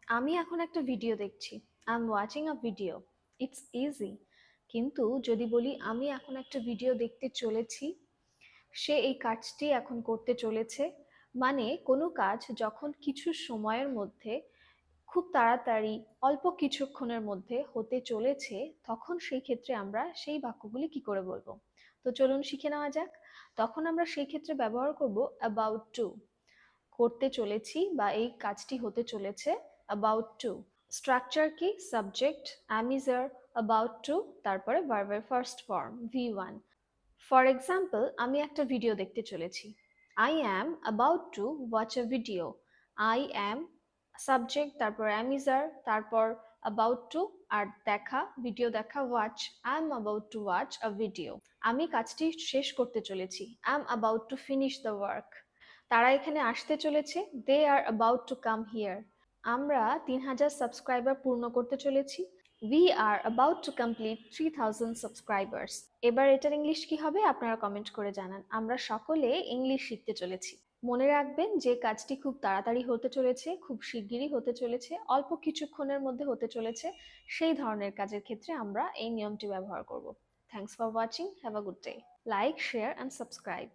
আমি এখন একটা ভিডিও দেখছি। I am watching a video. It's easy. কিন্তু যদি বলি আমি এখন একটা ভিডিও দেখতে চলেছি, সে এই কাজটি এখন করতে চলেছে, মানে কোনো কাজ যখন কিছু সময়ের মধ্যে খুব তাড়াতাড়ি অল্প কিছুক্ষণের মধ্যে হতে চলেছে, তখন সেই ক্ষেত্রে আমরা সেই বাক্যগুলি কি করে বলবো? তো চলুন শিখে নেওয়া যাক। তখন আমরা সেই ক্ষেত্রে ব্যবহার করব অ্যাবাউট টু। করতে চলেছি বা এই কাজটি হতে চলেছে, অ্যাবাউট টু। স্ট্রাকচার কি? Subject, am is are, about to, তারপরে ভার্বের first form V1। For example, আমি একটা ভিডিও দেখতে চলেছি। I am about to watch a video. I am subject, তারপর অ্যাম ইজ আর, তারপর অ্যাবাউট টু, আর দেখা, ভিডিও দেখা, watch. I am about to watch a video. আমি কাজটি শেষ করতে চলেছি। I am about to finish the work. তারা এখানে আসতে চলেছে। দে আর অ্যাবাউট টু কাম হিয়ার। আমরা 3000 সাবস্ক্রাইবার পূর্ণ করতে চলেছি। We are about to complete 3000 subscribers. এবার এটার ইংলিশ কি হবে আপনারা কমেন্ট করে জানান। আমরা সকলে ইংলিশ শিখতে চলেছি। মনে রাখবেন যে কাজটি খুব তাড়াতাড়ি হতে চলেছে, খুব শিগগিরই হতে চলেছে, অল্প কিছুক্ষণের মধ্যে হতে চলেছে, সেই ধরনের কাজের ক্ষেত্রে আমরা এই নিয়মটি ব্যবহার করব। Thanks for watching. Have a good day. Like, share and subscribe.